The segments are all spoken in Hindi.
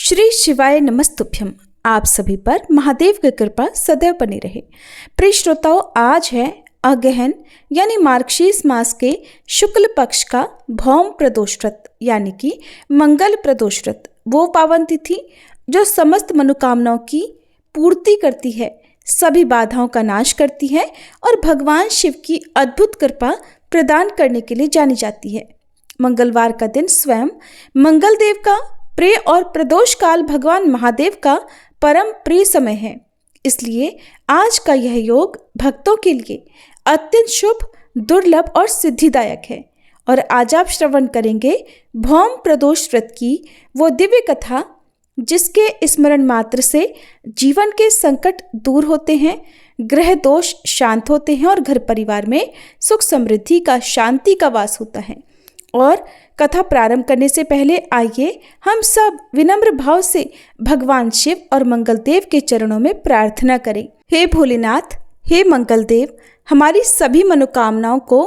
श्री शिवाय नमस्तुभ्यम। आप सभी पर महादेव की कृपा सदैव बनी रहे। प्रिय श्रोताओं, आज है अगहन यानी मार्गशीर्ष मास के शुक्ल पक्ष का भौम प्रदोष व्रत यानी कि मंगल प्रदोष व्रत, वो पावन तिथि जो समस्त मनोकामनाओं की पूर्ति करती है, सभी बाधाओं का नाश करती है और भगवान शिव की अद्भुत कृपा प्रदान करने के लिए जानी जाती है। मंगलवार का दिन स्वयं मंगल देव का प्रिय और प्रदोष काल भगवान महादेव का परम प्रिय समय है। इसलिए आज का यह योग भक्तों के लिए अत्यंत शुभ, दुर्लभ और सिद्धिदायक है। और आज आप श्रवण करेंगे भौम प्रदोष व्रत की वो दिव्य कथा, जिसके स्मरण मात्र से जीवन के संकट दूर होते हैं, ग्रह दोष शांत होते हैं और घर परिवार में सुख समृद्धि का, शांति का वास होता है। और कथा प्रारंभ करने से पहले आइए हम सब विनम्र भाव से भगवान शिव और मंगल देव के चरणों में प्रार्थना करें। हे भोलेनाथ, हे मंगल देव, हमारी सभी मनोकामनाओं को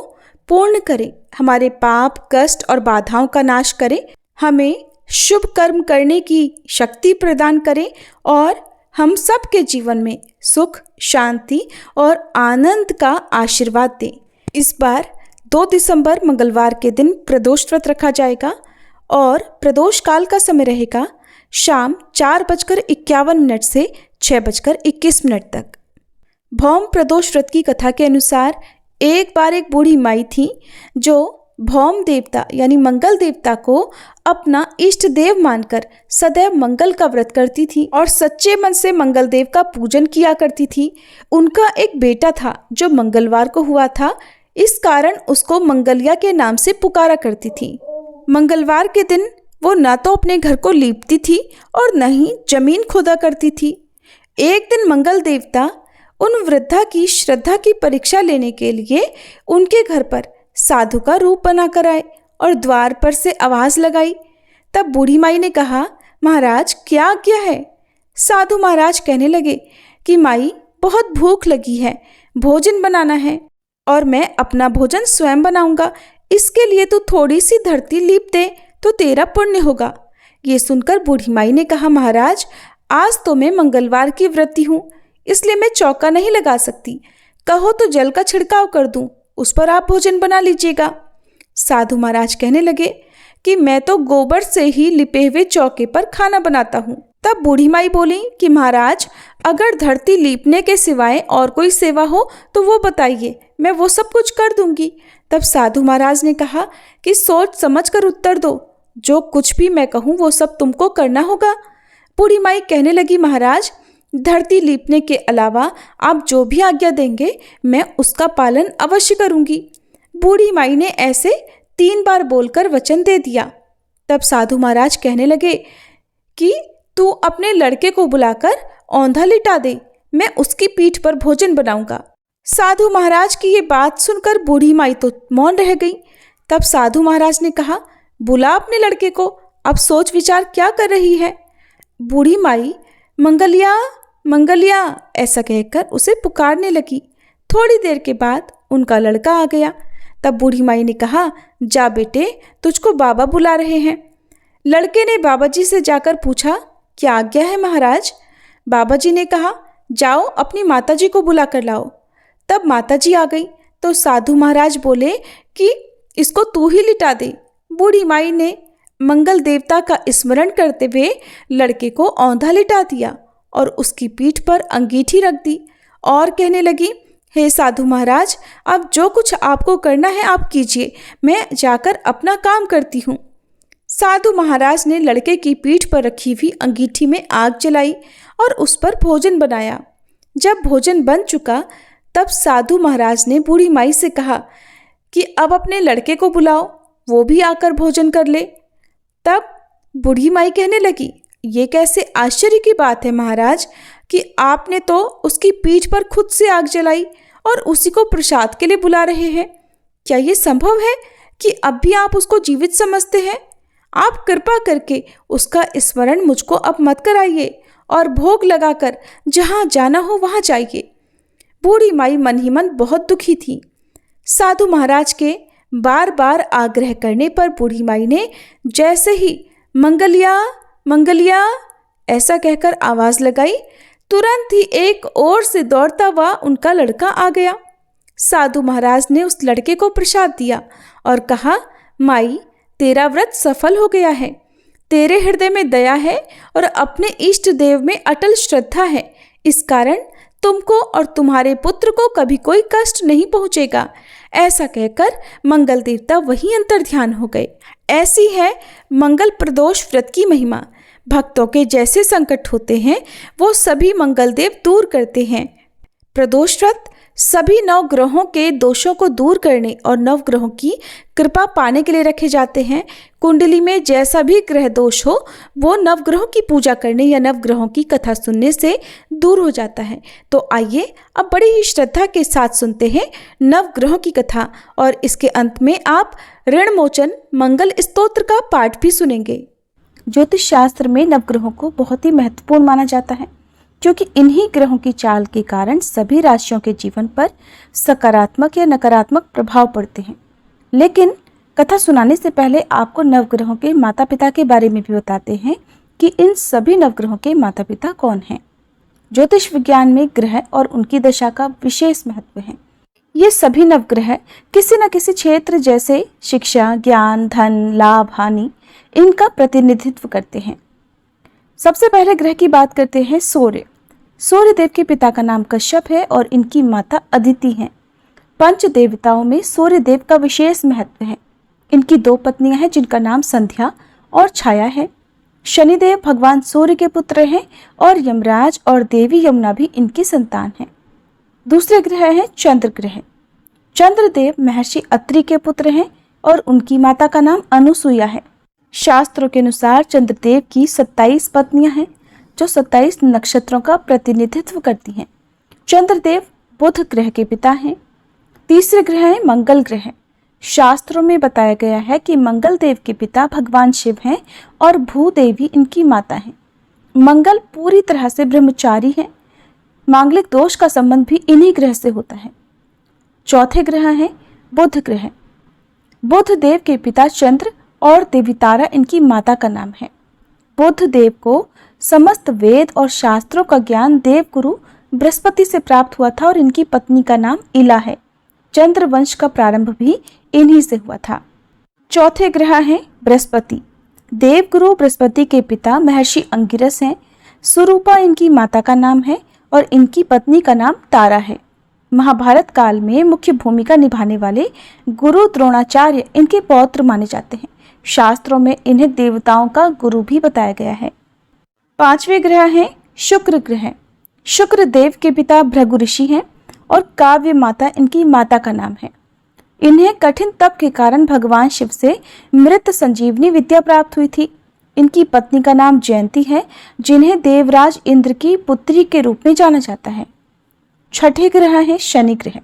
पूर्ण करें, हमारे पाप, कष्ट और बाधाओं का नाश करें, हमें शुभ कर्म करने की शक्ति प्रदान करें और हम सब के जीवन में सुख, शांति और आनंद का आशीर्वाद दें। इस बार 2 दिसंबर मंगलवार के दिन प्रदोष व्रत रखा जाएगा और प्रदोष काल का समय रहेगा शाम 4:51 से 6:21 तक। भौम प्रदोष व्रत की कथा के अनुसार एक बार एक बूढ़ी माई थी जो भौम देवता यानी मंगल देवता को अपना इष्ट देव मानकर सदैव मंगल का व्रत करती थी और सच्चे मन से मंगल देव का पूजन किया करती थी। उनका एक बेटा था जो मंगलवार को हुआ था, इस कारण उसको मंगलिया के नाम से पुकारा करती थी। मंगलवार के दिन वो न तो अपने घर को लीपती थी और न ही जमीन खोदा करती थी। एक दिन मंगल देवता उन वृद्धा की श्रद्धा की परीक्षा लेने के लिए उनके घर पर साधु का रूप बना कर आए और द्वार पर से आवाज लगाई। तब बूढ़ी माई ने कहा, महाराज क्या आज्ञा है? साधु महाराज कहने लगे कि माई, बहुत भूख लगी है, भोजन बनाना है और मैं अपना भोजन स्वयं बनाऊंगा। इसके लिए तू थोड़ी सी धरती लीप दे तो तेरा पुण्य होगा। ये सुनकर बूढ़ी माई ने कहा, महाराज आज तो मैं मंगलवार की व्रती हूँ, इसलिए मैं चौका नहीं लगा सकती। कहो तो जल का छिड़काव कर दूं, उस पर आप भोजन बना लीजिएगा। साधु महाराज कहने लगे कि मैं तो गोबर से ही लिपे हुए चौके पर खाना बनाता हूँ। तब बूढ़ी माई बोली कि महाराज अगर धरती लीपने के सिवाय और कोई सेवा हो तो वो बताइए, मैं वो सब कुछ कर दूंगी। तब साधु महाराज ने कहा कि सोच समझ कर उत्तर दो, जो कुछ भी मैं कहूँ वो सब तुमको करना होगा। बूढ़ी माई कहने लगी, महाराज धरती लीपने के अलावा आप जो भी आज्ञा देंगे मैं उसका पालन अवश्य करूंगी। बूढ़ी माई ने ऐसे 3 बार बोलकर वचन दे दिया। तब साधु महाराज कहने लगे कि तू अपने लड़के को बुलाकर औंधा लिटा दे, मैं उसकी पीठ पर भोजन बनाऊंगा। साधु महाराज की ये बात सुनकर बूढ़ी माई तो मौन रह गई। तब साधु महाराज ने कहा, बुला अपने लड़के को, अब सोच विचार क्या कर रही है। बूढ़ी माई मंगलिया मंगलिया ऐसा कहकर उसे पुकारने लगी। थोड़ी देर के बाद उनका लड़का आ गया। तब बूढ़ी माई ने कहा, जा बेटे, तुझको बाबा बुला रहे हैं। लड़के ने बाबा जी से जाकर पूछा, क्या आज्ञा है महाराज? बाबा जी ने कहा, जाओ अपनी माता जी को बुला कर लाओ। तब माता जी आ गई तो साधु महाराज बोले कि इसको तू ही लिटा दे। बूढ़ी माई ने मंगल देवता का स्मरण करते हुए लड़के को औंधा लिटा दिया और उसकी पीठ पर अंगीठी रख दी और कहने लगी, हे साधु महाराज, अब जो कुछ आपको करना है आप कीजिए, मैं जाकर अपना काम करती हूँ। साधु महाराज ने लड़के की पीठ पर रखी हुई अंगीठी में आग जलाई और उस पर भोजन बनाया। जब भोजन बन चुका तब साधु महाराज ने बूढ़ी माई से कहा कि अब अपने लड़के को बुलाओ, वो भी आकर भोजन कर ले। तब बूढ़ी माई कहने लगी, ये कैसे आश्चर्य की बात है महाराज कि आपने तो उसकी पीठ पर खुद से आग जलाई और उसी को प्रसाद के लिए बुला रहे हैं। क्या ये संभव है कि अब भी आप उसको जीवित समझते हैं? आप कृपा करके उसका स्मरण मुझको अब मत कराइए और भोग लगाकर जहाँ जाना हो वहाँ जाइए। बूढ़ी माई मन ही मन बहुत दुखी थी। साधु महाराज के बार बार आग्रह करने पर बूढ़ी माई ने जैसे ही मंगलिया मंगलिया ऐसा कहकर आवाज लगाई। तुरंत ही एक ओर से दौड़ता हुआ उनका लड़का आ गया। साधु महाराज ने उस लड़के को प्रसाद दिया और कहा, माई, तेरा व्रत सफल हो गया है। तेरे हृदय में दया है और अपने इष्ट देव में अटल श्रद्धा है। इस कारण तुमको और तुम्हारे पुत्र को कभी कोई कष्ट नहीं पहुंचेगा। ऐसा कहकर मंगल देवता वहीं अंतर्ध्यान हो गए। ऐसी है मंगल प्रदोष व्रत की महिमा। भक्तों के जैसे संकट होते हैं वो सभी मंगल देव दूर करते हैं। प्रदोष व्रत सभी नवग्रहों के दोषों को दूर करने और नवग्रहों की कृपा पाने के लिए रखे जाते हैं। कुंडली में जैसा भी ग्रह दोष हो वो नवग्रहों की पूजा करने या नवग्रहों की कथा सुनने से दूर हो जाता है। तो आइए अब बड़ी ही श्रद्धा के साथ सुनते हैं नवग्रहों की कथा, और इसके अंत में आप ऋण मोचन मंगल स्तोत्र का पाठ भी सुनेंगे। ज्योतिष शास्त्र में नवग्रहों को बहुत ही महत्वपूर्ण माना जाता है, क्योंकि इन्हीं ग्रहों की चाल के कारण सभी राशियों के जीवन पर सकारात्मक या नकारात्मक प्रभाव पड़ते हैं। लेकिन कथा सुनाने से पहले आपको नवग्रहों के माता पिता के बारे में भी बताते हैं कि इन सभी नवग्रहों के माता पिता कौन हैं। ज्योतिष विज्ञान में ग्रह और उनकी दशा का विशेष महत्व है। ये सभी नवग्रह किसी न किसी क्षेत्र जैसे शिक्षा, ज्ञान, धन, लाभ, हानि इनका प्रतिनिधित्व करते हैं। सबसे पहले ग्रह की बात करते हैं सूर्य। सूर्य देव के पिता का नाम कश्यप है और इनकी माता अदिति हैं। पंच देवताओं में सूर्य देव का विशेष महत्व है। इनकी 2 पत्नियां हैं जिनका नाम संध्या और छाया है। शनिदेव भगवान सूर्य के पुत्र हैं और यमराज और देवी यमुना भी इनकी संतान हैं। दूसरे ग्रह हैं चंद्र ग्रह। चंद्रदेव महर्षि अत्रि के पुत्र हैं और उनकी माता का नाम अनुसुईया है। शास्त्रों के अनुसार चंद्रदेव की 27 पत्नियां हैं जो 27 नक्षत्रों का प्रतिनिधित्व करती हैं। चंद्रदेव बुध ग्रह के पिता हैं। तीसरे ग्रह है मंगल ग्रह। शास्त्रों में बताया गया है कि मंगल देव के पिता भगवान शिव हैं और भूदेवी इनकी माता हैं। मंगल पूरी तरह से ब्रह्मचारी है। मांगलिक दोष का संबंध भी इन्हीं ग्रह से होता है। चौथे ग्रह है बुध ग्रह। बुध देव के पिता चंद्र और देवी तारा इनकी माता का नाम है। बुध देव को समस्त वेद और शास्त्रों का ज्ञान देवगुरु बृहस्पति से प्राप्त हुआ था और इनकी पत्नी का नाम इला है। चंद्र वंश का प्रारंभ भी इन्हीं से हुआ था। चौथे ग्रह हैं बृहस्पति। देवगुरु बृहस्पति के पिता महर्षि अंगिरस हैं। सुरूपा इनकी माता का नाम है और इनकी पत्नी का नाम तारा है। महाभारत काल में मुख्य भूमिका निभाने वाले गुरु द्रोणाचार्य इनके पौत्र माने जाते हैं। शास्त्रों में इन्हें देवताओं का गुरु भी बताया गया है। पांचवें ग्रह हैं शुक्र ग्रह। शुक्र देव के पिता भृगु ऋषि हैं और काव्य माता इनकी माता का नाम है। इन्हें कठिन तप के कारण भगवान शिव से मृत संजीवनी विद्या प्राप्त हुई थी। इनकी पत्नी का नाम जयंती है, जिन्हें देवराज इंद्र की पुत्री के रूप में जाना जाता है। छठे ग्रह है शनि ग्रह।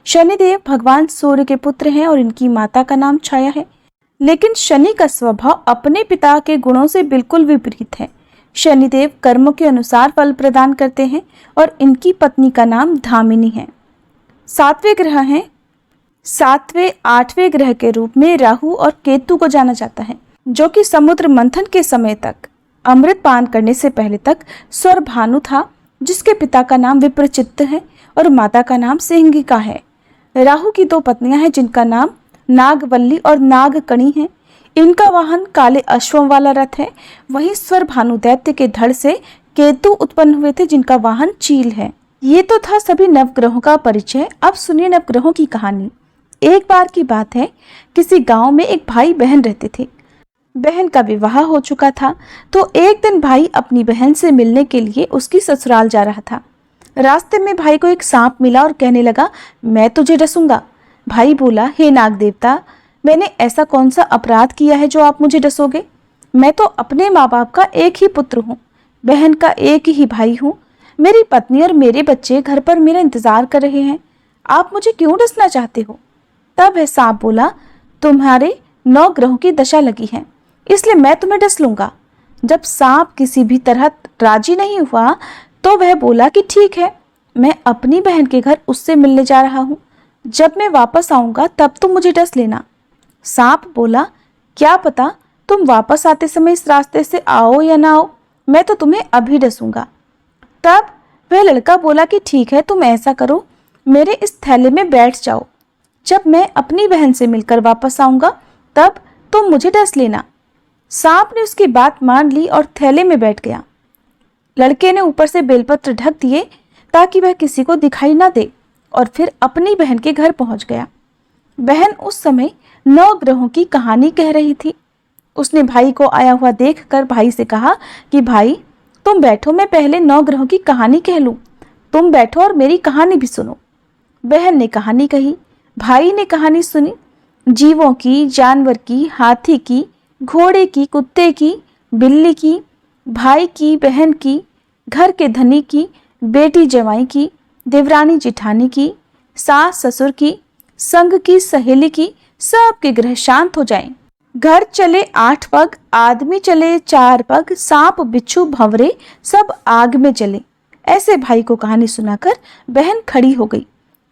शनिदेव भगवान सूर्य के पुत्र हैं और इनकी माता का नाम छाया है। लेकिन शनि का स्वभाव अपने पिता के गुणों से बिल्कुल विपरीत है। शनिदेव कर्मों के अनुसार फल प्रदान करते हैं और इनकी पत्नी का नाम धामिनी है। सातवें आठवें ग्रह के रूप में राहु और केतु को जाना जाता है, जो कि समुद्र मंथन के समय तक अमृत पान करने से पहले तक स्वरभानु था, जिसके पिता का नाम विप्रचित्त है और माता का नाम सिंहिका है। राहु की 2 पत्नियां हैं जिनका नाम नागवल्ली और नागकणी है। इनका वाहन काले अश्वों वाला रथ है। वहीं स्वरभानु दैत्य के धड़ से केतु उत्पन्न हुए थे जिनका वाहन चील है। ये तो था सभी नवग्रहों का परिचय। अब सुनिए नवग्रहों की कहानी। एक बार की बात है, किसी गांव में एक भाई बहन रहते थे। बहन का विवाह हो चुका था, तो एक दिन भाई अपनी बहन से मिलने के लिए उसकी ससुराल जा रहा था। रास्ते में भाई को एक सांप मिला और कहने लगा, मैं तुझे डसूंगा। भाई बोला, हे नाग देवता, मैंने ऐसा कौन सा अपराध किया है जो आप मुझे डसोगे? मैं तो अपने माँ बाप का एक ही पुत्र हूँ, बहन का एक ही भाई हूँ। मेरी पत्नी और मेरे बच्चे घर पर मेरा इंतजार कर रहे हैं। आप मुझे क्यों डसना चाहते हो? तब वह सांप बोला, तुम्हारे 9 ग्रहों की दशा लगी है, इसलिए मैं तुम्हें डस लूंगा। जब सांप किसी भी तरह राजी नहीं हुआ तो वह बोला कि ठीक है, मैं अपनी बहन के घर उससे मिलने जा रहा हूँ। जब मैं वापस आऊंगा तब तुम मुझे डस लेना। सांप बोला, क्या पता तुम वापस आते समय इस रास्ते से आओ या ना आओ। मैं तो तुम्हें अभी डसूंगा। तब वह लड़का बोला कि ठीक है, तुम ऐसा करो, मेरे इस थैले में बैठ जाओ। जब मैं अपनी बहन से मिलकर वापस आऊंगा तब तुम मुझे डस लेना। सांप ने उसकी बात मान ली और थैले में बैठ गया। लड़के ने ऊपर से बेलपत्र ढक दिए ताकि वह किसी को दिखाई ना दे और फिर अपनी बहन के घर पहुंच गया। बहन उस समय 9 ग्रहों की कहानी कह रही थी। उसने भाई को आया हुआ देखकर भाई से कहा कि भाई तुम बैठो, मैं पहले 9 ग्रहों की कहानी कह लूं। तुम बैठो और मेरी कहानी भी सुनो। बहन ने कहानी कही, भाई ने कहानी सुनी। जीवों की, जानवर की, हाथी की, घोड़े की, कुत्ते की, बिल्ली की, भाई की, बहन की, घर के धनी की, बेटी जवाई की, देवरानी जिठानी की, सास ससुर की, संग की, सहेली की, सबके ग्रह शांत हो जाएं। घर चले 8 पग, आदमी चले 4 पग, सांप बिच्छू भंवरे सब आग में जले। ऐसे भाई को कहानी सुनाकर बहन खड़ी हो गई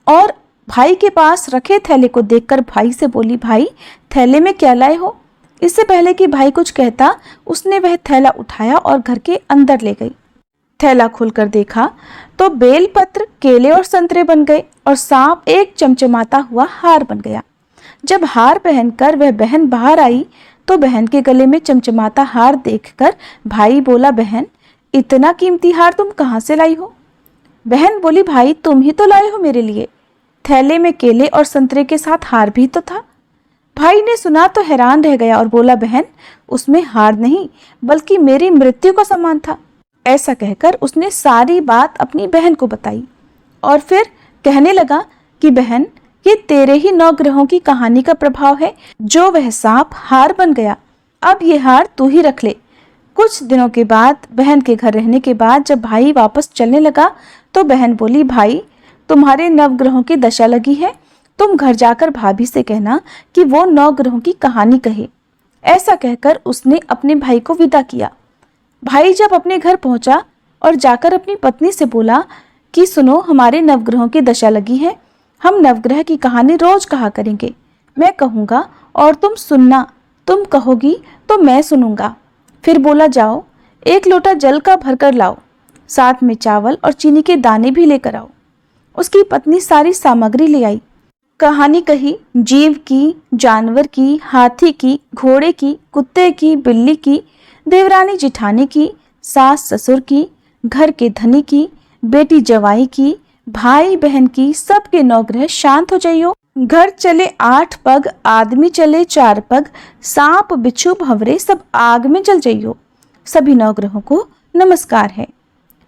और भाई के पास रखे थैले को देखकर भाई से बोली, भाई थैले में क्या लाए हो? इससे पहले कि भाई कुछ कहता, उसने वह थैला उठाया और घर के अंदर ले गई। थैला खोलकर देखा तो बेलपत्र, केले और संतरे बन गए और सांप एक चमचमाता हुआ हार बन गया। जब हार पहनकर वह बहन बाहर आई तो बहन के गले में चमचमाता हार देखकर भाई बोला, बहन इतना कीमती हार तुम कहाँ से लाई हो? बहन बोली, भाई तुम ही तो लाए हो मेरे लिए। थैले में केले और संतरे के साथ हार भी तो था। भाई ने सुना तो हैरान रह गया और बोला, बहन उसमें हार नहीं बल्कि मेरी मृत्यु का सामान था। ऐसा कहकर उसने सारी बात अपनी बहन को बताई और फिर कहने लगा कि बहन ये तेरे ही 9 ग्रहों की कहानी का प्रभाव है जो वह सांप हार बन गया। अब ये हार तू ही रख ले। कुछ दिनों के बाद बहन के घर रहने के बाद जब भाई वापस चलने लगा तो बहन बोली, भाई तुम्हारे 9 ग्रहों की दशा लगी है, तुम घर जाकर भाभी से कहना कि वो 9 ग्रहों की कहानी कहे। ऐसा कहकर उसने अपने भाई को विदा किया। भाई जब अपने घर पहुंचा और जाकर अपनी पत्नी से बोला कि सुनो, हमारे 9 ग्रहों की दशा लगी है, हम नवग्रह की कहानी रोज कहा करेंगे। मैं कहूँगा और तुम सुनना, तुम कहोगी तो मैं सुनूंगा। फिर बोला, जाओ 1 लोटा जल का भरकर लाओ, साथ में चावल और चीनी के दाने भी लेकर आओ। उसकी पत्नी सारी सामग्री ले आई। कहानी कही, जीव की, जानवर की, हाथी की, घोड़े की, कुत्ते की, बिल्ली की, देवरानी जिठानी की, सास ससुर की, घर के धनी की, बेटी जवाई की, भाई बहन की, सबके 9 ग्रह शांत हो जाइयो। घर चले 8 पग, आदमी चले 4 पग, सांप बिच्छू भंवरे सब आग में जल जाइयो। सभी 9 ग्रहों को नमस्कार है।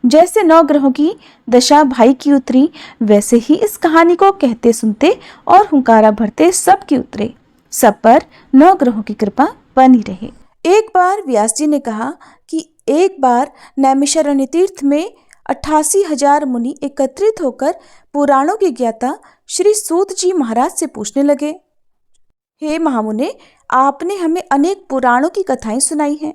जैसे 9 ग्रहों की दशा भाई की उतरी वैसे ही इस कहानी को कहते सुनते और हुंकारा भरते सब की उतरे। सब पर 9 ग्रहों की कृपा बनी रहे। एक बार व्यास जी ने कहा कि एक बार नैमिषारण्य तीर्थ में 88,000 मुनि एकत्रित होकर पुराणों के ज्ञाता श्री सूत जी महाराज से पूछने लगे, हे महामुने, आपने हमें अनेक पुराणों की कथाएं सुनाई हैं।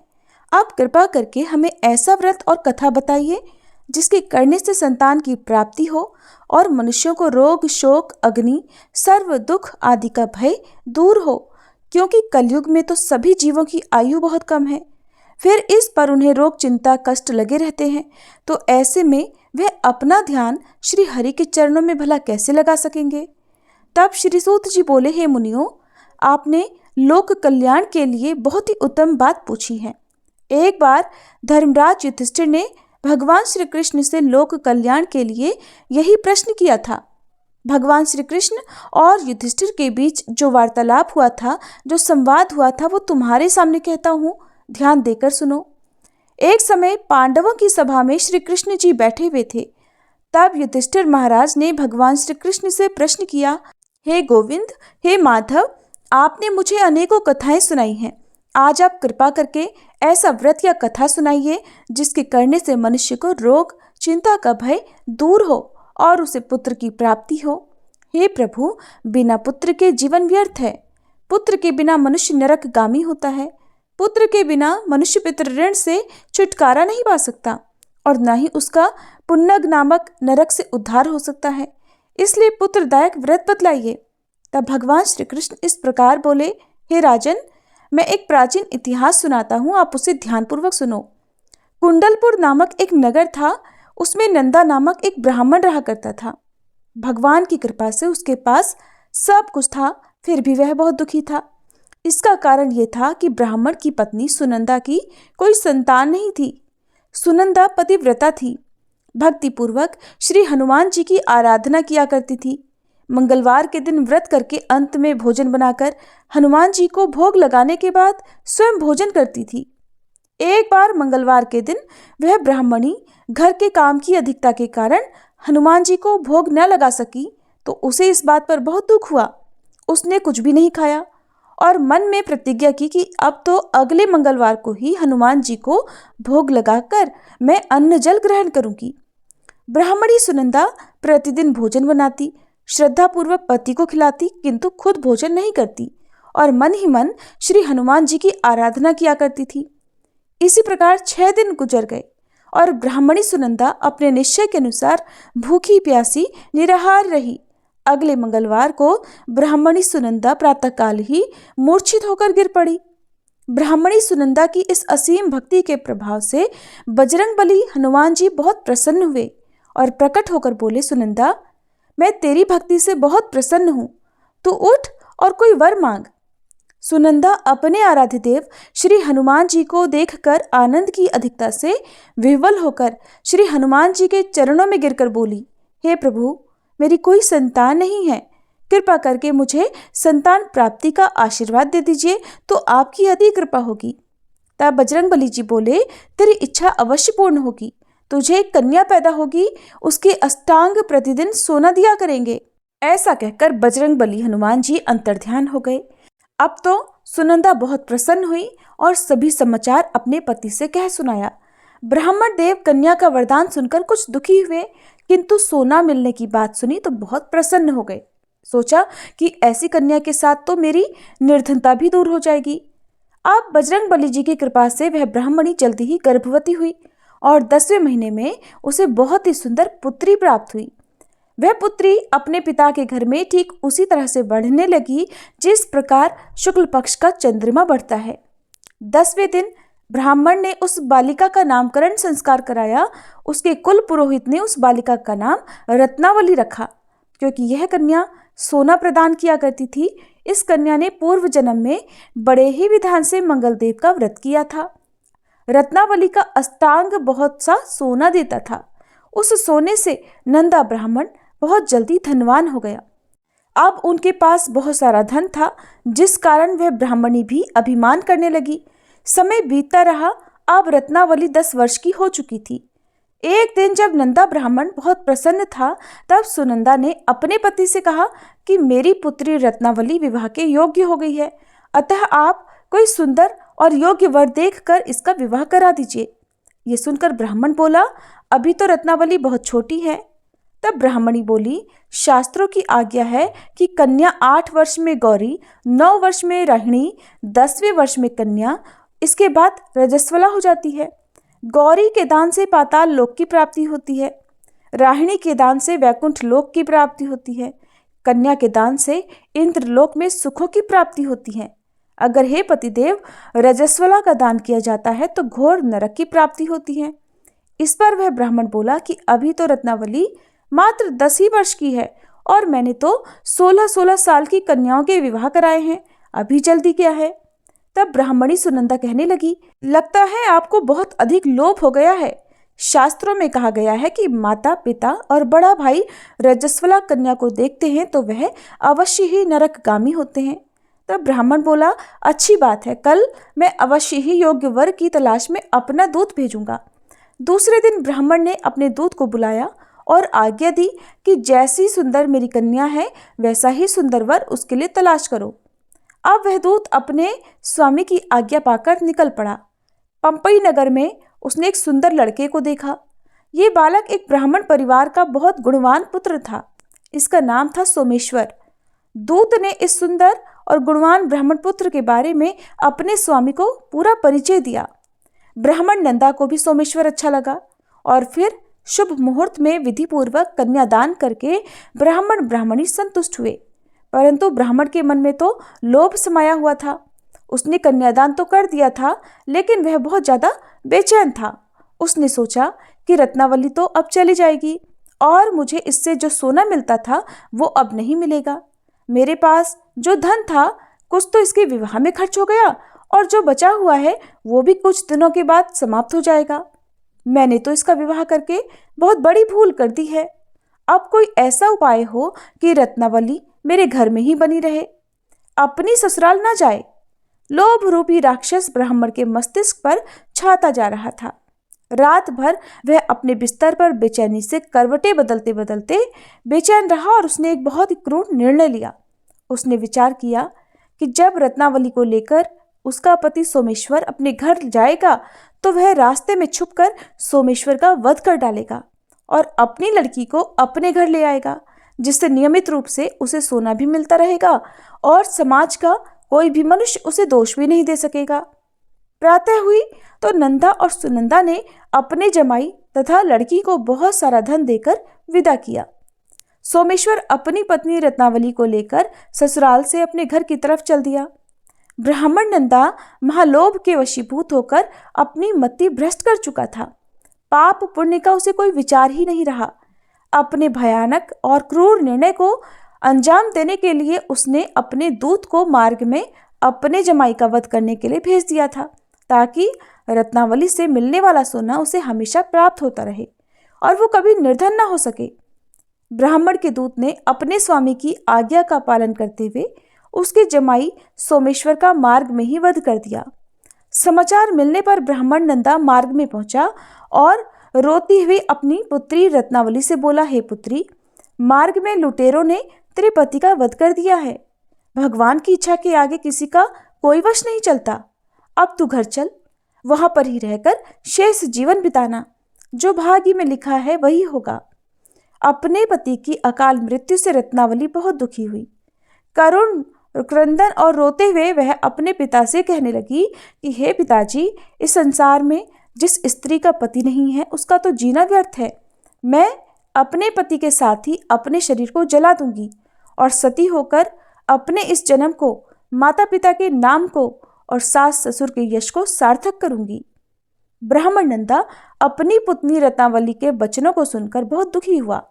आप कृपा करके हमें ऐसा व्रत और कथा बताइए जिसके करने से संतान की प्राप्ति हो और मनुष्यों को रोग, शोक, अग्नि, सर्व दुख आदि का भय दूर हो, क्योंकि कलयुग में तो सभी जीवों की आयु बहुत कम है। फिर इस पर उन्हें रोग, चिंता, कष्ट लगे रहते हैं, तो ऐसे में वह अपना ध्यान श्री हरि के चरणों में भला कैसे लगा सकेंगे। तब श्री सूत जी बोले, हे मुनियों, आपने लोक कल्याण के लिए बहुत ही उत्तम बात पूछी है। एक बार धर्मराज युधिष्ठिर ने भगवान श्री कृष्ण से लोक कल्याण के लिए यही प्रश्न किया था। भगवान श्री कृष्ण और युधिष्ठिर के बीच जो वार्तालाप हुआ था, जो संवाद हुआ था, वो तुम्हारे सामने कहता हूँ, ध्यान देकर सुनो। एक समय पांडवों की सभा में श्री कृष्ण जी बैठे हुए थे। तब युधिष्ठिर महाराज ने भगवान श्री कृष्ण से प्रश्न किया, हे गोविंद, हे माधव, आपने मुझे अनेकों कथाएं सुनाई हैं। आज आप कृपा करके ऐसा व्रत या कथा सुनाइए जिसके करने से मनुष्य को रोग, चिंता का भय दूर हो और उसे पुत्र की प्राप्ति हो। हे प्रभु, बिना पुत्र के जीवन व्यर्थ है। पुत्र के बिना मनुष्य नरकगामी होता है। पुत्र के बिना मनुष्य पितृ ऋण से छुटकारा नहीं पा सकता और न ही उसका पुन्नग नामक नरक से उद्धार हो सकता है। इसलिए पुत्रदायक व्रत बतलाइए। तब भगवान श्री कृष्ण इस प्रकार बोले, हे राजन, मैं एक प्राचीन इतिहास सुनाता हूँ, आप उसे ध्यानपूर्वक सुनो। कुंडलपुर नामक एक नगर था। उसमें नंदा नामक एक ब्राह्मण रहा करता था। भगवान की कृपा से उसके पास सब कुछ था, फिर भी वह बहुत दुखी था। इसका कारण यह था कि ब्राह्मण की पत्नी सुनंदा की कोई संतान नहीं थी। सुनंदा पतिव्रता थी, भक्तिपूर्वक श्री हनुमान जी की आराधना किया करती थी। मंगलवार के दिन व्रत करके अंत में भोजन बनाकर हनुमान जी को भोग लगाने के बाद स्वयं भोजन करती थी। एक बार मंगलवार के दिन वह ब्राह्मणी घर के काम की अधिकता के कारण हनुमान जी को भोग न लगा सकी, तो उसे इस बात पर बहुत दुख हुआ। उसने कुछ भी नहीं खाया और मन में प्रतिज्ञा की कि अब तो अगले मंगलवार को ही हनुमान जी को भोग लगाकर मैं अन्न जल ग्रहण करूंगी। ब्राह्मणी सुनंदा प्रतिदिन भोजन बनाती, श्रद्धापूर्वक पति को खिलाती, किंतु खुद भोजन नहीं करती और मन ही मन श्री हनुमान जी की आराधना किया करती थी। इसी प्रकार 6 दिन गुजर गए और ब्राह्मणी सुनंदा अपने निश्चय के अनुसार भूखी प्यासी निराहार रही। अगले मंगलवार को ब्राह्मणी सुनंदा प्रातःकाल ही मूर्छित होकर गिर पड़ी। ब्राह्मणी सुनंदा की इस असीम भक्ति के प्रभाव से बजरंगबली हनुमान जी बहुत प्रसन्न हुए और प्रकट होकर बोले, सुनंदा, मैं तेरी भक्ति से बहुत प्रसन्न हूँ, तू उठ और कोई वर मांग। सुनंदा अपने आराध्य देव श्री हनुमान जी को देखकर आनंद की अधिकता से विह्वल होकर श्री हनुमान जी के चरणों में गिरकर बोली, हे प्रभु, मेरी कोई संतान नहीं है, कृपा करके मुझे संतान प्राप्ति का आशीर्वाद दे दीजिए तो आपकी अति कृपा होगी। तब बजरंगबली जी बोले, तेरी इच्छा अवश्य पूर्ण होगी, तुझे एक कन्या पैदा होगी, उसके अष्टांग प्रतिदिन सोना दिया करेंगे। ऐसा कहकर बजरंगबली हनुमान जी अंतर्ध्यान हो गए। अब तो सुनंदा बहुत प्रसन्न हुई और सभी समाचार अपने पति से कह सुनाया। ब्राह्मण देव कन्या का वरदान सुनकर कुछ दुखी हुए, किंतु सोना मिलने की बात सुनी तो बहुत प्रसन्न हो गए। सोचा कि ऐसी कन्या के साथ तो मेरी निर्धनता भी दूर हो जाएगी। अब बजरंगबली जी की कृपा से वह ब्राह्मणी जल्दी ही गर्भवती हुई और 10वें महीने में उसे बहुत ही सुंदर पुत्री प्राप्त हुई। वह पुत्री अपने पिता के घर में ठीक उसी तरह से बढ़ने लगी जिस प्रकार शुक्ल पक्ष का चंद्रमा बढ़ता है। 10वें दिन ब्राह्मण ने उस बालिका का नामकरण संस्कार कराया। उसके कुल पुरोहित ने उस बालिका का नाम रत्नावली रखा, क्योंकि यह कन्या सोना प्रदान किया करती थी। इस कन्या ने पूर्व जन्म में बड़े ही विधान से मंगलदेव का व्रत किया था। रत्नावली का अष्टांग बहुत सा सोना देता था। उस सोने से नंदा ब्राह्मण बहुत जल्दी धनवान हो गया। अब उनके पास बहुत सारा धन था, जिस कारण वह ब्राह्मणी भी अभिमान करने लगी। समय बीतता रहा। अब रत्नावली 10 वर्ष की हो चुकी थी। एक दिन जब नंदा ब्राह्मण बहुत प्रसन्न था, तब सुनंदा ने अपने पति से कहा कि मेरी पुत्री रत्नावली विवाह के योग्य हो गई है, अतः आप कोई सुंदर और योग्य वर देखकर इसका विवाह करा दीजिए। ये सुनकर ब्राह्मण बोला, अभी तो रत्नावली बहुत छोटी है। तब ब्राह्मणी बोली, शास्त्रों की आज्ञा है कि कन्या 8 वर्ष में गौरी, 9 वर्ष में राहिणी, 10वें वर्ष में कन्या, इसके बाद रजस्वला हो जाती है। गौरी के दान से पाताल लोक की प्राप्ति होती है, राहिणी के दान से वैकुंठ लोक की प्राप्ति होती है, कन्या के दान से इंद्रलोक में सुखों की प्राप्ति होती है। अगर हे पतिदेव रजस्वला का दान किया जाता है तो घोर नरक की प्राप्ति होती है। इस पर वह ब्राह्मण बोला कि अभी तो रत्नावली मात्र 10 ही वर्ष की है और मैंने तो 16-16 साल की कन्याओं के विवाह कराए हैं, अभी जल्दी क्या है। तब ब्राह्मणी सुनंदा कहने लगी, लगता है आपको बहुत अधिक लोभ हो गया है। शास्त्रों में कहा गया है कि माता पिता और बड़ा भाई रजस्वला कन्या को देखते हैं तो वह अवश्य ही नरकगामी होते हैं। तब ब्राह्मण बोला, अच्छी बात है, कल मैं अवश्य ही योग्य वर की तलाश में अपना दूत भेजूंगा। दूसरे दिन ब्राह्मण ने अपने दूत को बुलाया और आज्ञा दी कि जैसी सुंदर मेरी कन्या है वैसा ही सुंदर वर उसके लिए तलाश करो। अब वह दूत अपने स्वामी की आज्ञा पाकर निकल पड़ा। पंपई नगर में उसने एक सुंदर लड़के को देखा। ये बालक एक ब्राह्मण परिवार का बहुत गुणवान पुत्र था। इसका नाम था सोमेश्वर। दूत ने इस सुंदर और गुणवान ब्राह्मण पुत्र के बारे में अपने स्वामी को पूरा परिचय दिया। ब्राह्मण नंदा को भी सोमेश्वर अच्छा लगा और फिर शुभ मुहूर्त में विधिपूर्वक कन्यादान करके ब्राह्मण ब्राह्मणी संतुष्ट हुए। परंतु ब्राह्मण के मन में तो लोभ समाया हुआ था। उसने कन्यादान तो कर दिया था, लेकिन वह बहुत ज्यादा बेचैन था उसने सोचा कि रत्नावली तो अब चली जाएगी और मुझे इससे जो सोना मिलता था वो अब नहीं मिलेगा। मेरे पास जो धन था कुछ तो इसके विवाह में खर्च हो गया और जो बचा हुआ है वो भी कुछ दिनों के बाद समाप्त हो जाएगा। मैंने तो इसका विवाह करके बहुत बड़ी भूल कर दी है। अब कोई ऐसा उपाय हो कि रत्नावली मेरे घर में ही बनी रहे, अपनी ससुराल ना जाए। लोभ रूपी राक्षस ब्राह्मण के मस्तिष्क पर छाता जा रहा था। रात भर वह अपने बिस्तर पर बेचैनी से करवटें बदलते बदलते बेचैन रहा और उसने एक बहुत ही क्रूर निर्णय लिया। उसने विचार किया कि जब रत्नावली को लेकर उसका पति सोमेश्वर अपने घर जाएगा तो वह रास्ते में छुपकर सोमेश्वर का वध कर डालेगा और अपनी लड़की को अपने घर ले आएगा, जिससे नियमित रूप से उसे सोना भी मिलता रहेगा और समाज का कोई भी मनुष्य उसे दोष भी नहीं दे सकेगा। प्रातः हुई तो नंदा और सुनंदा ने अपने जमाई तथा लड़की को बहुत सारा धन देकर विदा किया। सोमेश्वर अपनी पत्नी रत्नावली को लेकर ससुराल से अपने घर की तरफ चल दिया। ब्राह्मण नंदा महालोभ के वशीभूत होकर अपनी मति भ्रष्ट कर चुका था। पाप पुण्य का उसे कोई विचार ही नहीं रहा। अपने भयानक और क्रूर निर्णय को अंजाम देने के लिए उसने अपने दूत को मार्ग में अपने जमाई का वध करने के लिए भेज दिया था, ताकि रत्नावली से मिलने वाला सोना उसे हमेशा प्राप्त होता रहे और वो कभी निर्धन न हो सके। ब्राह्मण के दूत ने अपने स्वामी की आज्ञा का पालन करते हुए उसके जमाई सोमेश्वर का मार्ग में ही वध कर दिया। समाचार मिलने पर ब्राह्मण नंदा मार्ग में पहुंचा और रोती हुई अपनी पुत्री रत्नावली से बोला, हे पुत्री, मार्ग में लुटेरों ने तेरे पति का वध कर दिया है। भगवान की इच्छा के आगे किसी का कोई वश नहीं चलता। अब तू घर चल, वहां पर ही रहकर शेष जीवन बिताना। जो भाग्य में लिखा है वही होगा। अपने पति की अकाल मृत्यु से रत्नावली बहुत दुखी हुई। करुण क्रंदन और रोते हुए वह अपने पिता से कहने लगी कि हे पिताजी, इस संसार में जिस स्त्री का पति नहीं है उसका तो जीना व्यर्थ है। मैं अपने पति के साथ ही अपने शरीर को जला दूंगी और सती होकर अपने इस जन्म को, माता पिता के नाम को और सास ससुर के यश को सार्थक करूंगी। ब्राह्मण नंदा अपनी पुत्री रत्नावली के वचनों को सुनकर बहुत दुखी हुआ।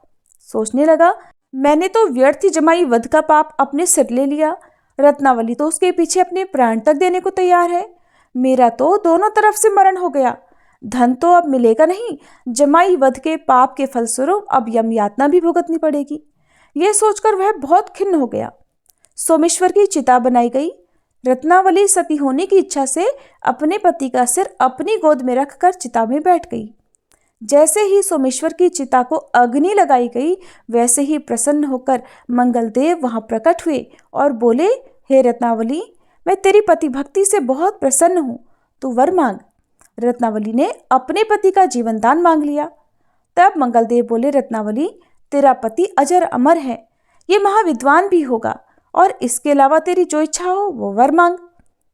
सोचने लगा, मैंने तो व्यर्थ ही जमाई वध का पाप अपने सिर ले लिया। रत्नावली तो उसके पीछे अपने प्राण तक देने को तैयार है। मेरा तो दोनों तरफ से मरण हो गया। धन तो अब मिलेगा नहीं, जमाई वध के पाप के फलस्वरूप अब यम यातना भी भुगतनी पड़ेगी। यह सोचकर वह बहुत खिन्न हो गया। सोमेश्वर की चिता बनाई गई। रत्नावली सती होने की इच्छा से अपने पति का सिर अपनी गोद में रखकर चिता में बैठ गई। जैसे ही सोमेश्वर की चिता को अग्नि लगाई गई, वैसे ही प्रसन्न होकर मंगलदेव वहां प्रकट हुए और बोले, हे रत्नावली, मैं तेरी पति भक्ति से बहुत प्रसन्न हूँ, तू वर मांग। रत्नावली ने अपने पति का जीवन दान मांग लिया। तब मंगलदेव बोले, रत्नावली, तेरा पति अजर अमर है, ये महाविद्वान भी होगा और इसके अलावा तेरी जो इच्छा हो वो वर मांग।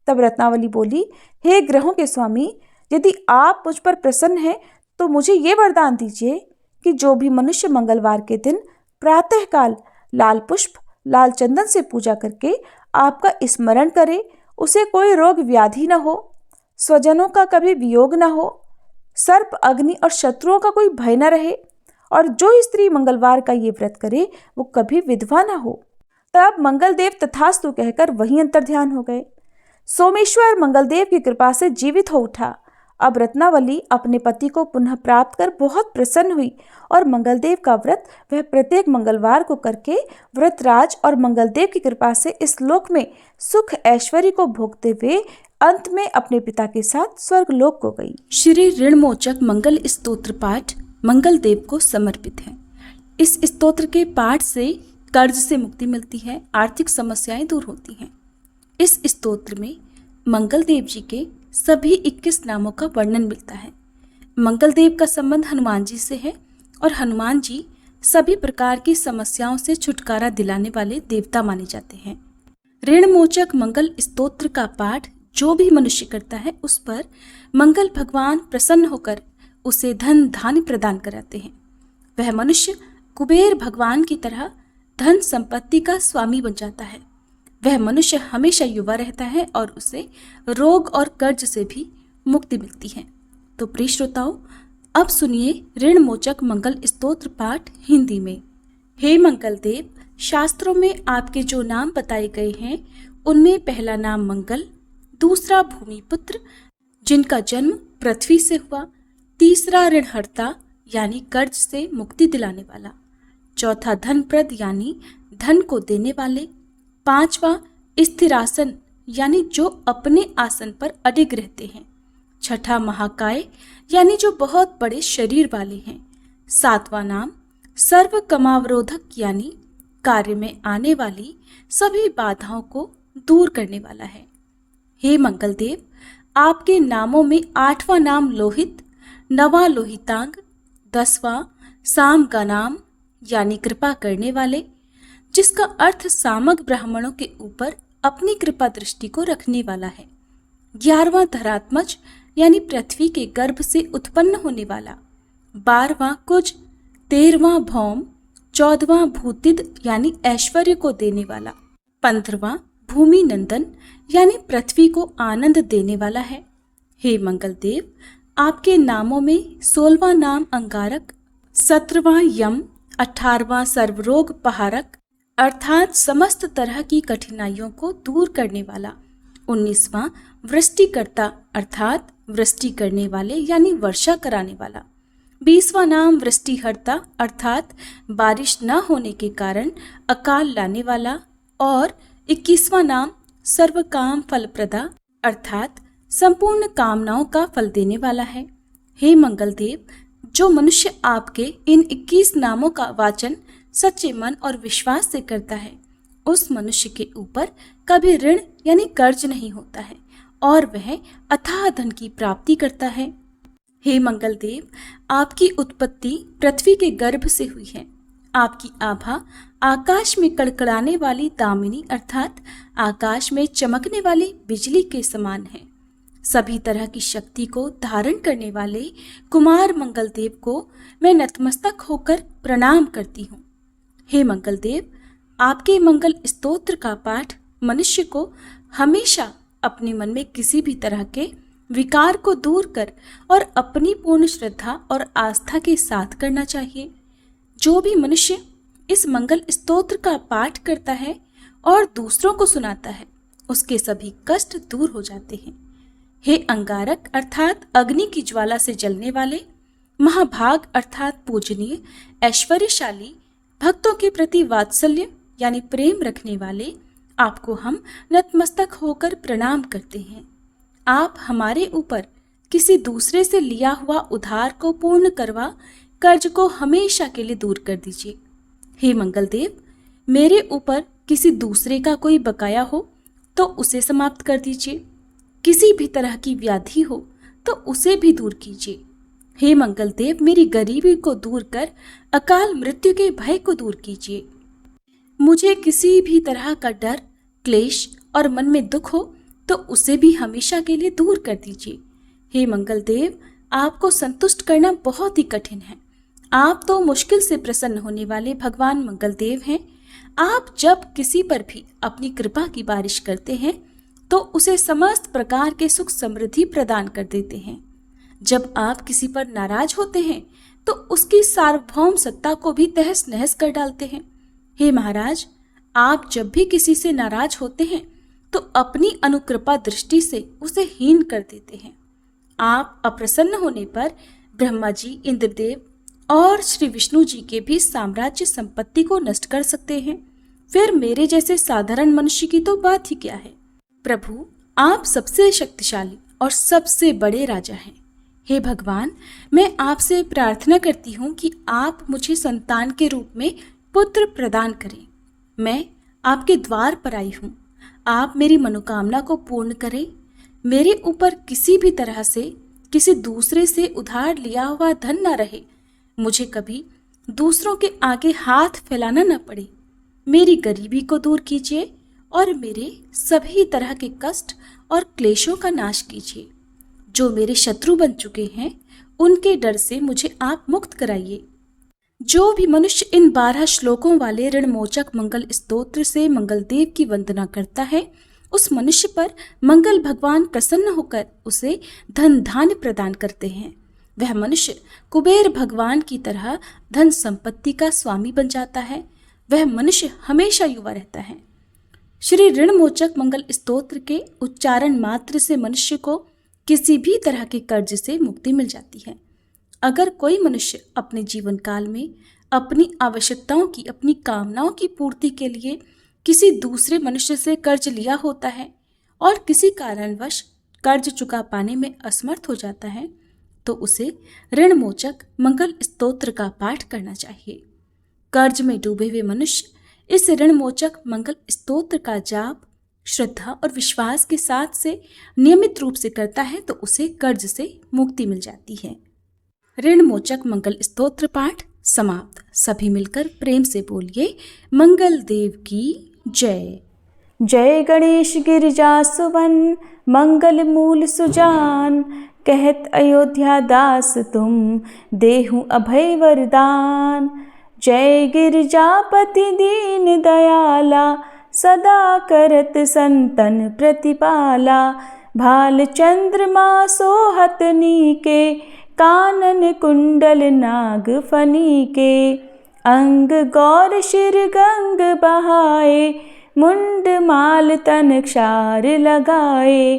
तब रत्नावली बोली, हे ग्रहों के स्वामी, यदि आप मुझ पर प्रसन्न हैं तो मुझे ये वरदान दीजिए कि जो भी मनुष्य मंगलवार के दिन प्रातःकाल लाल पुष्प, लाल चंदन से पूजा करके आपका स्मरण करे, उसे कोई रोग व्याधि न हो, स्वजनों का कभी वियोग न हो, सर्प, अग्नि और शत्रुओं का कोई भय न रहे, और जो स्त्री मंगलवार का ये व्रत करे वो कभी विधवा न हो। तब मंगलदेव तथास्तु कहकर वहीं अंतर्ध्यान हो गए। सोमेश्वर मंगलदेव की कृपा से जीवित हो उठा। अब रत्नावली अपने पति को पुनः प्राप्त कर बहुत प्रसन्न हुई और मंगलदेव का व्रत वह प्रत्येक मंगलवार को करके व्रतराज और मंगलदेव की कृपा से इस लोक में सुख ऐश्वर्य को भोगते हुए अंत में अपने पिता के साथ स्वर्गलोक को गई। श्री ऋणमोचक मंगल स्तोत्र पाठ मंगलदेव को समर्पित है। इस स्तोत्र के पाठ से कर्ज से मुक्ति मिलती है, आर्थिक समस्याएं दूर होती हैं। इस स्तोत्र में मंगलदेव जी के सभी 21 नामों का वर्णन मिलता है। मंगलदेव का संबंध हनुमान जी से है और हनुमान जी सभी प्रकार की समस्याओं से छुटकारा दिलाने वाले देवता माने जाते हैं। ऋणमोचक मंगल स्तोत्र का पाठ जो भी मनुष्य करता है उस पर मंगल भगवान प्रसन्न होकर उसे धन धान्य प्रदान कराते हैं। वह मनुष्य कुबेर भगवान की तरह धन संपत्ति का स्वामी बन जाता है। वह मनुष्य हमेशा युवा रहता है और उसे रोग और कर्ज से भी मुक्ति मिलती है। तो प्रिय श्रोताओं, अब सुनिए ऋण मोचक मंगल स्तोत्र पाठ हिंदी में। हे मंगल देव, शास्त्रों में आपके जो नाम बताए गए हैं उनमें पहला नाम मंगल, दूसरा भूमिपुत्र जिनका जन्म पृथ्वी से हुआ, तीसरा ऋणहर्ता यानी कर्ज से मुक्ति दिलाने वाला, चौथा धनप्रद यानी धन को देने वाले, पांचवा स्थिरासन यानी जो अपने आसन पर अडिग रहते हैं, छठा महाकाय यानी जो बहुत बड़े शरीर वाले हैं, सातवां नाम सर्व कमावरोधक यानी कार्य में आने वाली सभी बाधाओं को दूर करने वाला है। हे मंगल देव, आपके नामों में आठवां नाम लोहित, नवां लोहितांग, 10वां साम का नाम यानी कृपा करने वाले, जिसका अर्थ सामग ब्राह्मणों के ऊपर अपनी कृपा दृष्टि को रखने वाला है, 11वां धरात्मज यानी पृथ्वी के गर्भ से उत्पन्न होने वाला, 12वां कुज, 13वां भौम, 14वां भूतिद यानी ऐश्वर्य को देने वाला, 15वां भूमि नंदन यानी पृथ्वी को आनंद देने वाला है। हे मंगल देव, आपके नामों में 16वां नाम अंगारक, 17वां यम, 18वां सर्वरोग पहारक अर्थात समस्त तरह की कठिनाइयों को दूर करने वाला, 19वां वृष्टिकर्ता अर्थात वृष्टि करने वाले यानी वर्षा कराने वाला, 20वां नाम वृष्टिहर्ता अर्थात बारिश न होने के कारण अकाल लाने वाला और 21वां नाम सर्वकाम फलप्रदा अर्थात संपूर्ण कामनाओं का फल देने वाला है। हे मंगल देव, जो मनुष्य आपके इन 21 नामों का वाचन सच्चे मन और विश्वास से करता है, उस मनुष्य के ऊपर कभी ऋण यानी कर्ज नहीं होता है और वह अथाह धन की प्राप्ति करता है। हे मंगल देव, आपकी उत्पत्ति पृथ्वी के गर्भ से हुई है। आपकी आभा आकाश में कड़कड़ाने वाली दामिनी अर्थात आकाश में चमकने वाली बिजली के समान है। सभी तरह की शक्ति को धारण करने वाले कुमार मंगल देव को मैं नतमस्तक होकर प्रणाम करती हूँ। हे मंगल देव, आपके मंगल स्तोत्र का पाठ मनुष्य को हमेशा अपने मन में किसी भी तरह के विकार को दूर कर और अपनी पूर्ण श्रद्धा और आस्था के साथ करना चाहिए। जो भी मनुष्य इस मंगल स्तोत्र का पाठ करता है और दूसरों को सुनाता है, उसके सभी कष्ट दूर हो जाते हैं। हे अंगारक अर्थात अग्नि की ज्वाला से जलने वाले, महाभाग अर्थात पूजनीय, ऐश्वर्यशाली, भक्तों के प्रति वात्सल्य यानी प्रेम रखने वाले, आपको हम नतमस्तक होकर प्रणाम करते हैं। आप हमारे ऊपर किसी दूसरे से लिया हुआ उधार को पूर्ण करवा कर्ज को हमेशा के लिए दूर कर दीजिए। हे मंगल देव, मेरे ऊपर किसी दूसरे का कोई बकाया हो तो उसे समाप्त कर दीजिए। किसी भी तरह की व्याधि हो तो उसे भी दूर कीजिए। हे मंगल देव, मेरी गरीबी को दूर कर अकाल मृत्यु के भय को दूर कीजिए। मुझे किसी भी तरह का डर, क्लेश और मन में दुख हो तो उसे भी हमेशा के लिए दूर कर दीजिए। हे मंगल देव, आपको संतुष्ट करना बहुत ही कठिन है। आप तो मुश्किल से प्रसन्न होने वाले भगवान मंगल देव हैं। आप जब किसी पर भी अपनी कृपा की बारिश करते हैं तो उसे समस्त प्रकार के सुख समृद्धि प्रदान कर देते हैं। जब आप किसी पर नाराज होते हैं तो उसकी सार्वभौम सत्ता को भी तहस नहस कर डालते हैं। हे महाराज, आप जब भी किसी से नाराज होते हैं तो अपनी अनुकृपा दृष्टि से उसे हीन कर देते हैं। आप अप्रसन्न होने पर ब्रह्मा जी, इंद्रदेव और श्री विष्णु जी के भी साम्राज्य संपत्ति को नष्ट कर सकते हैं। फिर मेरे जैसे साधारण मनुष्य की तो बात ही क्या है। प्रभु, आप सबसे शक्तिशाली और सबसे बड़े राजा हैं। हे भगवान, मैं आपसे प्रार्थना करती हूँ कि आप मुझे संतान के रूप में पुत्र प्रदान करें। मैं आपके द्वार पर आई हूँ। आप मेरी मनोकामना को पूर्ण करें। मेरे ऊपर किसी भी तरह से किसी दूसरे से उधार लिया हुआ धन न रहे। मुझे कभी दूसरों के आगे हाथ फैलाना न पड़े। मेरी गरीबी को दूर कीजिए और मेरे सभी तरह के कष्ट और क्लेशों का नाश कीजिए। जो मेरे शत्रु बन चुके हैं उनके डर से मुझे आप मुक्त कराइए। जो भी मनुष्य इन 12 श्लोकों वाले ऋणमोचक मंगल स्तोत्र से मंगल देव की वंदना करता है, उस मनुष्य पर मंगल भगवान प्रसन्न होकर उसे धन धान्य प्रदान करते हैं। वह मनुष्य कुबेर भगवान की तरह धन संपत्ति का स्वामी बन जाता है। वह मनुष्य हमेशा युवा रहता है। श्री ऋणमोचक मंगल स्तोत्र के उच्चारण मात्र से मनुष्य को किसी भी तरह के कर्ज से मुक्ति मिल जाती है। अगर कोई मनुष्य अपने जीवन काल में अपनी आवश्यकताओं की, अपनी कामनाओं की पूर्ति के लिए किसी दूसरे मनुष्य से कर्ज लिया होता है और किसी कारणवश कर्ज चुका पाने में असमर्थ हो जाता है, तो उसे ऋणमोचक मंगल स्तोत्र का पाठ करना चाहिए। कर्ज में डूबे हुए मनुष्य इस ऋणमोचक मंगल स्तोत्र का जाप श्रद्धा और विश्वास के साथ से नियमित रूप से करता है तो उसे कर्ज से मुक्ति मिल जाती है। ऋणमोचक मंगल स्तोत्र पाठ समाप्त। सभी मिलकर प्रेम से बोलिए मंगल देव की जय। जय गणेश गिरिजा सुवन मंगल मूल सुजान, कहत अयोध्या दास तुम देहु अभय वरदान। जय गिरिजापति दीन दयाला, सदा करत संतन प्रतिपाला। भाल चंद्रमा सोहत नीके, कानन कुंडल नाग फनी के। अंग गौर शिर गंग बहाए, मुंड माल तन क्षार लगाए।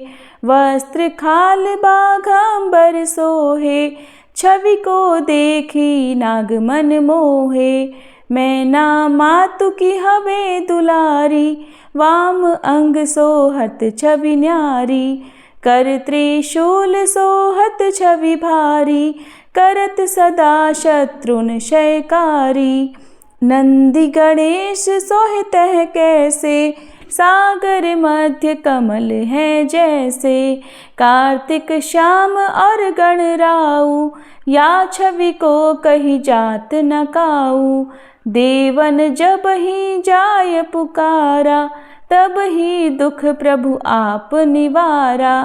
वस्त्र खाल बाघांबर सोहे, छवि को देखी नाग मन मोहे। मैना मातु की हवे दुलारी, वाम अंग सोहत छवि न्यारी। कर त्रिशूल सोहत छवि भारी, करत सदा शत्रुन क्षयकारी। नंदी गणेश सोहित है कैसे, सागर मध्य कमल है जैसे। कार्तिक श्याम और गणराऊ, या छवि को कही जात न काऊ। देवन जब ही जाय पुकारा, तब ही दुख प्रभु आप निवारा।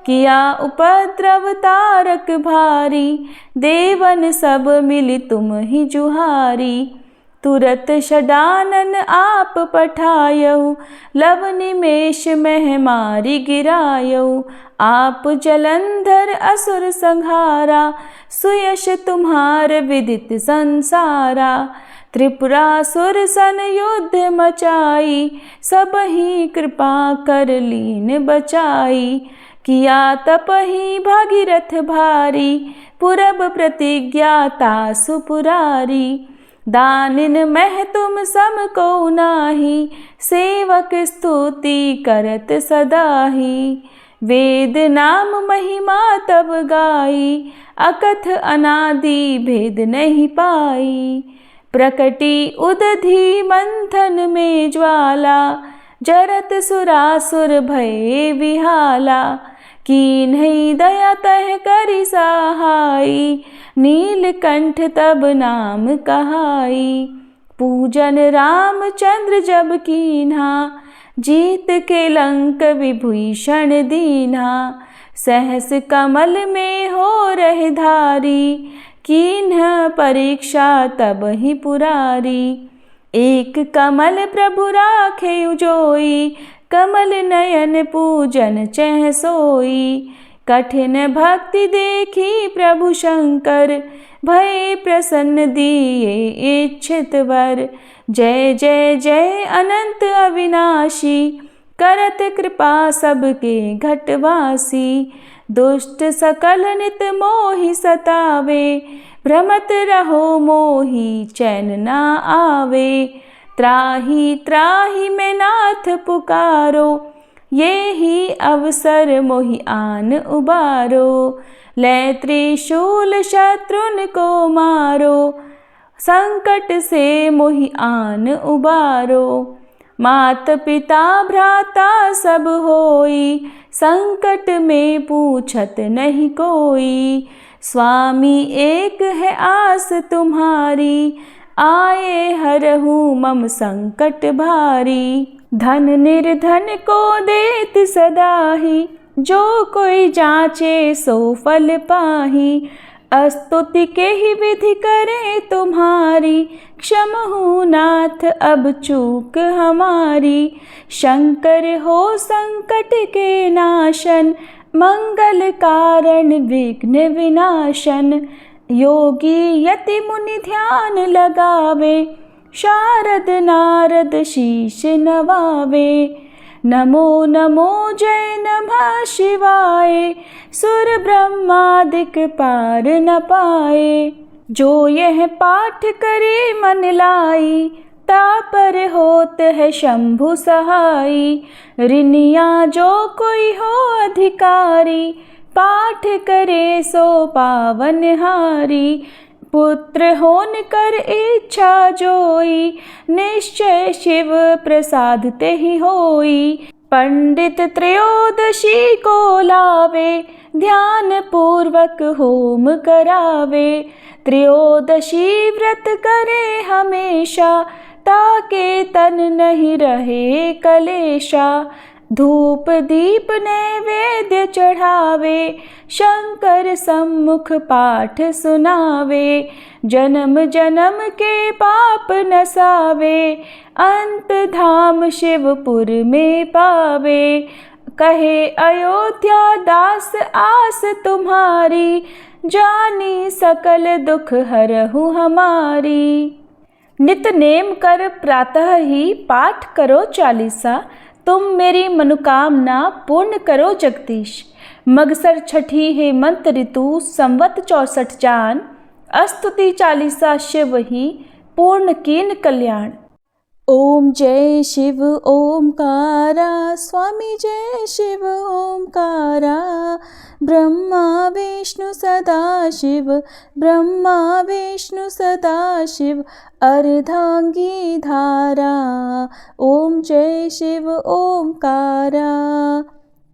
किया उपद्रव तारक भारी, देवन सब मिली तुम ही जुहारी। तुरत षडानन आप पठायऊ, लव निमेष मह मारी गिरायऊ। आप जलंधर असुर संहारा, सुयश तुम्हार विदित संसारा। त्रिपुरासुर सन युद्ध मचाई, सब ही कृपा कर लीन बचाई। किया तप ही भागीरथ भारी, पुरब प्रतिज्ञा तासु पुरारी। दानिन मह तुम सम को नाही, सेवक स्तुति करत सदाही। वेद नाम महिमा तब गाई, अकथ अनादि भेद नहीं पाई। प्रकटी उदधि मंथन में ज्वाला, जरत सुरासुर भये विहाला। कीन्ही दया तह करि सहाई, नीलकंठ तब नाम कहाई। पूजन रामचंद्र जब कीन्हा, जीत के लंक विभीषण दीन्हा। सहस कमल में हो रहे धारी, कीन्ह परीक्षा तब ही पुरारी। एक कमल प्रभु राखे उजोई, कमल नयन पूजन चह सोई। कठिन भक्ति देखी प्रभु शंकर, भय प्रसन्न दिए इच्छित वर। जय जय जय अनंत अविनाशी, करत कृपा सबके घटवासी। दुष्ट सकल नित मोहि सतावे, भ्रमत रहो मोहि चैन ना आवे। त्राहि त्राहि मैं नाथ पुकारो, ये ही अवसर मोहि आन उबारो। ले त्रिशूल शत्रुन को मारो, संकट से मोहि आन उबारो। मात पिता भ्राता सब होई, संकट में पूछत नहीं कोई। स्वामी एक है आस तुम्हारी, आए हरहु मम संकट भारी। धन निर्धन को देत सदाही, जो कोई जाचे सो फल पाही। स्तुति के ही विधि करे तुम्हारी, क्षमहु नाथ अब चूक हमारी। शंकर हो संकट के नाशन, मंगल कारण विघ्न विनाशन, योगी यति मुनि ध्यान लगावे, शारद नारद शीश नवावे। नमो नमो जय नमः शिवाय, सुर ब्रह्मादिक पार न पाए। जो यह पाठ करे मन लाई, तापर होत है शंभु सहाई। ऋनिया जो कोई हो अधिकारी, पाठ करे सो पावन हारी। पुत्र होन कर इच्छा जोई, निश्चय शिव प्रसाद ते ही होई। पंडित त्रयोदशी को लावे, ध्यान पूर्वक होम करावे। त्रयोदशी व्रत करे हमेशा, ताके तन नहीं रहे कलेशा। धूप दीप नैवेद्य चढ़ावे, शंकर सम्मुख पाठ सुनावे। जन्म जन्म के पाप नसावे, अंत धाम शिवपुर में पावे। कहे अयोध्या दास आस तुम्हारी, जानी सकल दुख हरहु हमारी। नित नेम कर प्रातः ही पाठ करो चालीसा, तुम मेरी मनोकामना पूर्ण करो जगदीश। मगसर छठी हेमंत ऋतु संवत 64 जान, अस्तुति चालीसा शिव ही पूर्ण कीन कल्याण। ओम जय शिव ओमकारा, स्वामी जय शिव ओमकारा। ब्रह्मा विष्णु सदा शिव, ब्रह्मा विष्णु सदा शिव, अर्धांगी धारा। ओम जय शिव ओमकारा।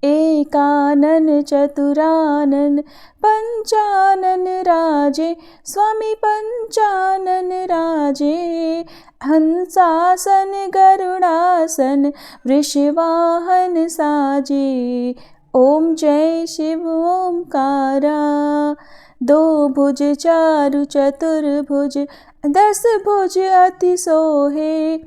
एकानन चतुरानन पंचानन राजे, स्वामी पंचानन राजे। हंसासन गरुड़ासन, वृषवाहन साजे। ओम जय शिव ओमकारा। दो भुज चारु चतुर्भुज, 10 भुज अति सोहे,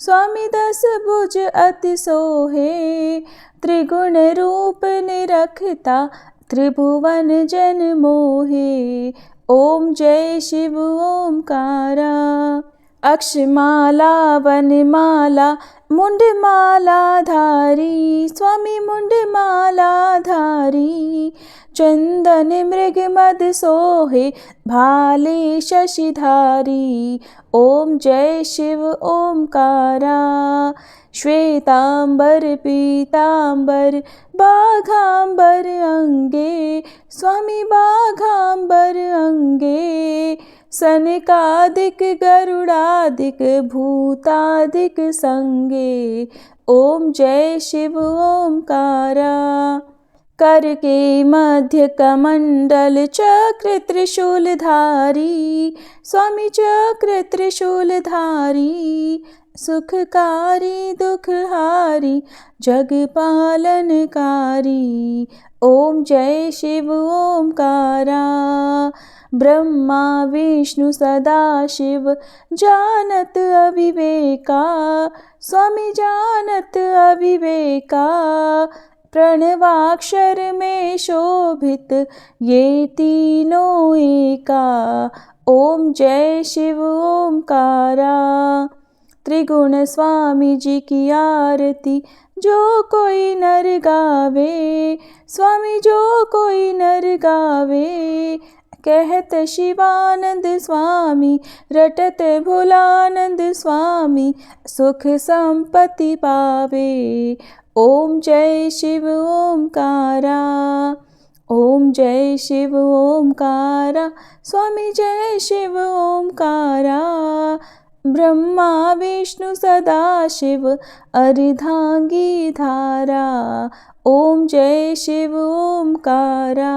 स्वामी 10 भुज अति सोहे। त्रिगुण रूप निरखता, त्रिभुवन जन मोहे। ओम जय शिव ओमकारा। अक्षमाला वनमाला, मुंडमाला धारी, स्वामी मुंडमाला धारी। चंदन मृग मद सोहे, भाले शशिधारी। ओम जय शिव ओमकारा। श्वेतांबर पीतांबर, बाघांबर अंगे, स्वामी बाघांबर अंगे। सनकादिक गरुड़ादिक, भूतादिक संगे। ओम जय शिव ओमकारा। कर के मध्य कमंडल, चक्र त्रिशूलधारी, स्वामी चक्र त्रिशूलधारी। सुखकारी दुखहारी, जग पालनकारी। ओम जय शिव ओमकारा। ब्रह्मा विष्णु सदा शिव, जानत अविवेका, स्वामी जानत अविवेका। प्रणवाक्षर में शोभित, ये तीनों एका। ओम जय शिव ओमकारा। त्रिगुण स्वामी जी की आरती, जो कोई नर गावे, स्वामी जो कोई नर गावे। कहत शिवानंद स्वामी, रटत भोलानंद स्वामी, सुख संपत्ति पावे। ओम जय शिव ओमकारा। ओम जय शिव ओमकारा, स्वामी जय शिव ओमकारा। ब्रह्मा विष्णु सदा शिव, अर्धांगी धारा। ओम जय शिव ओमकारा।